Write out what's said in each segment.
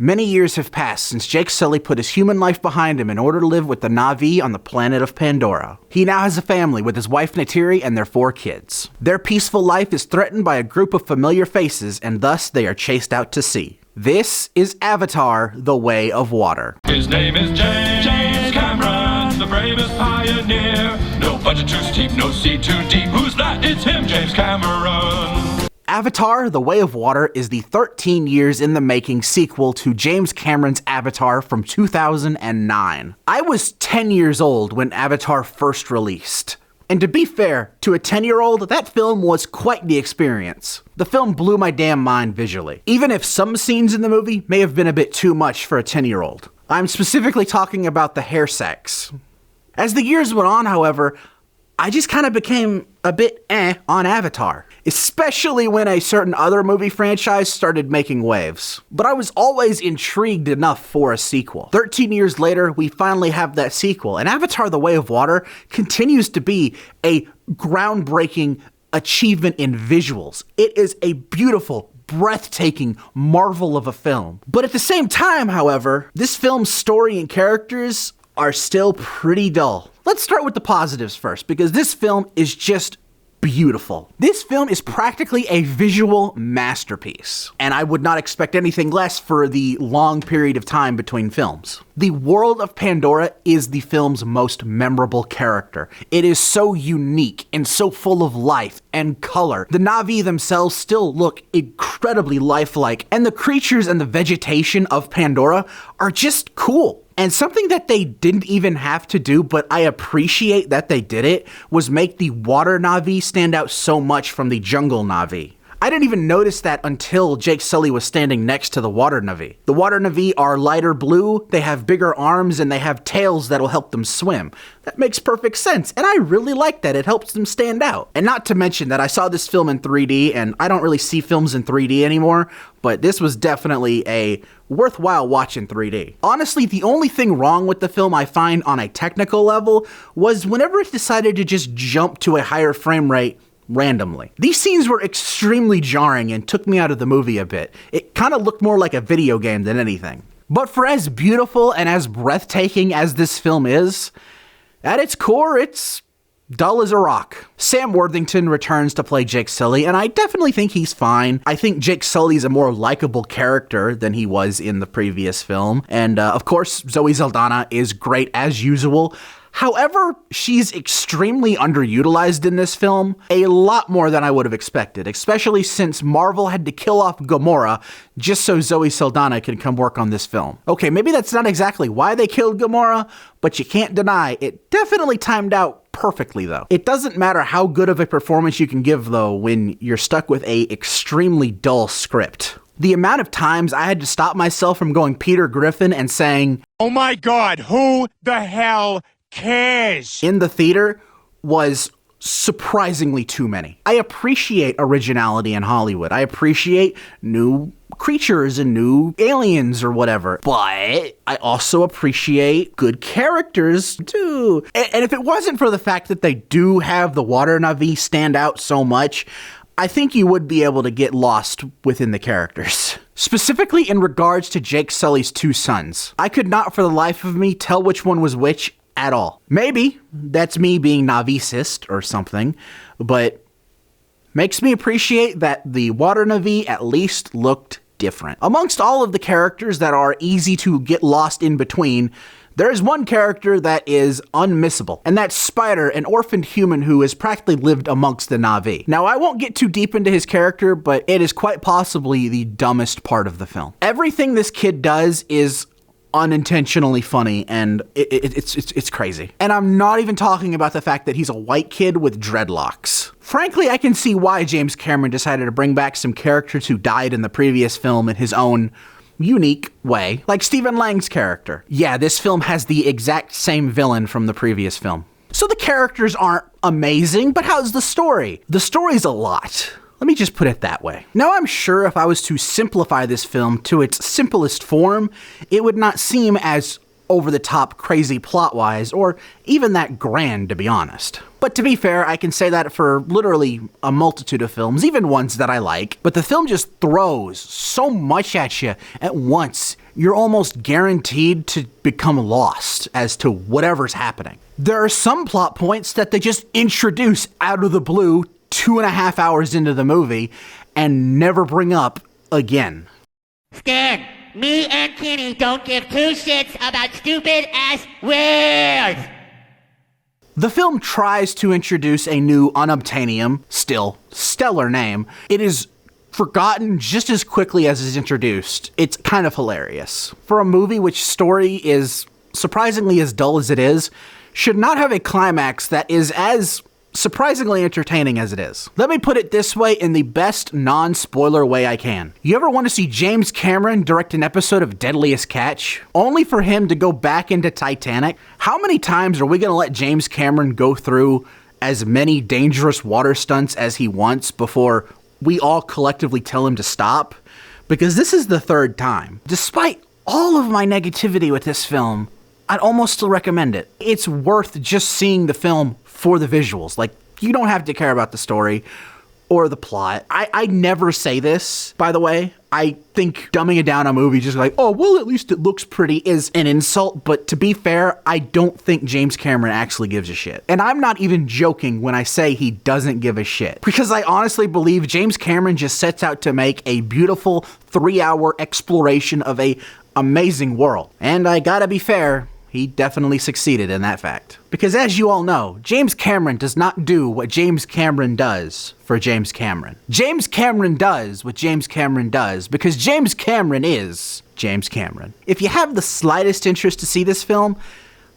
Many years have passed since Jake Sully put his human life behind him in order to live with the Na'vi on the planet of Pandora. He now has a family with his wife Neytiri and their 4 kids. Their peaceful life is threatened by a group of familiar faces, and thus they are chased out to sea. This is Avatar: The Way of Water. His name is James Cameron, the bravest pioneer. No budget too steep, no sea too deep. Who's that? It's him, James Cameron. Avatar: The Way of Water is the 13 years in the making sequel to James Cameron's Avatar from 2009. I was 10 years old when Avatar first released. And to be fair, to a 10-year-old, that film was quite the experience. The film blew my damn mind visually, even if some scenes in the movie may have been a bit too much for a 10-year-old. I'm specifically talking about the hair sex. As the years went on, however, I just kind of became a bit on Avatar, especially when a certain other movie franchise started making waves. But I was always intrigued enough for a sequel. 13 years later, we finally have that sequel, and Avatar: The Way of Water continues to be a groundbreaking achievement in visuals. It is a beautiful, breathtaking marvel of a film. But at the same time, however, this film's story and characters are still pretty dull. Let's start with the positives first, because this film is just beautiful. This film is practically a visual masterpiece, and I would not expect anything less for the long period of time between films. The world of Pandora is the film's most memorable character. It is so unique and so full of life and color. The Na'vi themselves still look incredibly lifelike, and the creatures and the vegetation of Pandora are just cool. And something that they didn't even have to do, but I appreciate that they did it, was make the water Na'vi stand out so much from the jungle Na'vi. I didn't even notice that until Jake Sully was standing next to the water Na'vi. The water Na'vi are lighter blue, they have bigger arms, and they have tails that'll help them swim. That makes perfect sense, and I really like that. It helps them stand out. And not to mention that I saw this film in 3D, and I don't really see films in 3D anymore, but this was definitely a worthwhile watch in 3D. Honestly, the only thing wrong with the film I find on a technical level was whenever it decided to just jump to a higher frame rate randomly. These scenes were extremely jarring and took me out of the movie a bit. It kind of looked more like a video game than anything. But for as beautiful and as breathtaking as this film is, at its core, it's dull as a rock. Sam Worthington returns to play Jake Sully, and I definitely think he's fine. I think Jake Sully's a more likable character than he was in the previous film. And of course, Zoe Saldana is great as usual. However, she's extremely underutilized in this film, a lot more than I would have expected, especially since Marvel had to kill off Gamora just so Zoe Saldana can come work on this film. Okay, maybe that's not exactly why they killed Gamora, but you can't deny it definitely timed out perfectly though. It doesn't matter how good of a performance you can give though when you're stuck with a extremely dull script. The amount of times I had to stop myself from going Peter Griffin and saying, "Oh my God, who the hell cares?" in the theater was surprisingly too many. I appreciate originality in Hollywood. I appreciate new creatures and new aliens or whatever, but I also appreciate good characters too. And if it wasn't for the fact that they do have the water Na'vi stand out so much, I think you would be able to get lost within the characters. Specifically in regards to Jake Sully's 2 sons. I could not for the life of me tell which one was which at all. Maybe that's me being Na'vi-cist or something, but makes me appreciate that the water Na'vi at least looked different. Amongst all of the characters that are easy to get lost in between, there is one character that is unmissable, and that's Spider, an orphaned human who has practically lived amongst the Na'vi. Now, I won't get too deep into his character, but it is quite possibly the dumbest part of the film. Everything this kid does is unintentionally funny, and it's crazy. And I'm not even talking about the fact that he's a white kid with dreadlocks. Frankly, I can see why James Cameron decided to bring back some characters who died in the previous film in his own unique way, like Stephen Lang's character. Yeah, this film has the exact same villain from the previous film. So the characters aren't amazing, but how's the story? The story's a lot. Let me just put it that way. Now, I'm sure if I was to simplify this film to its simplest form, it would not seem as over-the-top crazy plot-wise, or even that grand, to be honest. But to be fair, I can say that for literally a multitude of films, even ones that I like, but the film just throws so much at you at once. you're almost guaranteed to become lost as to whatever's happening. There are some plot points that they just introduce out of the blue 2.5 hours into the movie and never bring up again. Stan, me and Kenny don't give two shits about stupid-ass words. The film tries to introduce a new unobtainium, still stellar name. It is forgotten just as quickly as it's introduced. It's kind of hilarious. For a movie which story is surprisingly as dull as it is, should not have a climax that is as surprisingly entertaining as it is. Let me put it this way in the best non-spoiler way I can. You ever want to see James Cameron direct an episode of Deadliest Catch, only for him to go back into Titanic? How many times are we going to let James Cameron go through as many dangerous water stunts as he wants before we all collectively tell him to stop? Because this is the third time. Despite all of my negativity with this film, I'd almost still recommend it. It's worth just seeing the film for the visuals. Like, you don't have to care about the story or the plot. I never say this, by the way. I think dumbing it down a movie just like, oh, well, at least it looks pretty is an insult. But to be fair, I don't think James Cameron actually gives a shit. And I'm not even joking when I say he doesn't give a shit. Because I honestly believe James Cameron just sets out to make a beautiful 3-hour exploration of a amazing world. And I gotta be fair, he definitely succeeded in that fact. Because as you all know, James Cameron does not do what James Cameron does for James Cameron. James Cameron does what James Cameron does because James Cameron is James Cameron. If you have the slightest interest to see this film,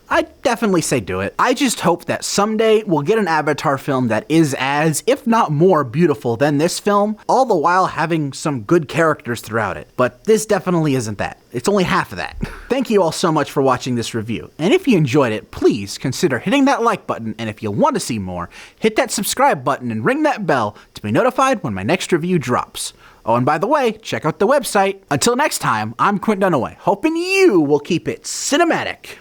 I definitely say do it. I just hope that someday we'll get an Avatar film that is as, if not more, beautiful than this film, all the while having some good characters throughout it. But this definitely isn't that. It's only half of that. Thank you all so much for watching this review. And if you enjoyed it, please consider hitting that like button. And if you want to see more, hit that subscribe button and ring that bell to be notified when my next review drops. Oh, and by the way, check out the website. Until next time, I'm Quint Dunaway, hoping you will keep it cinematic.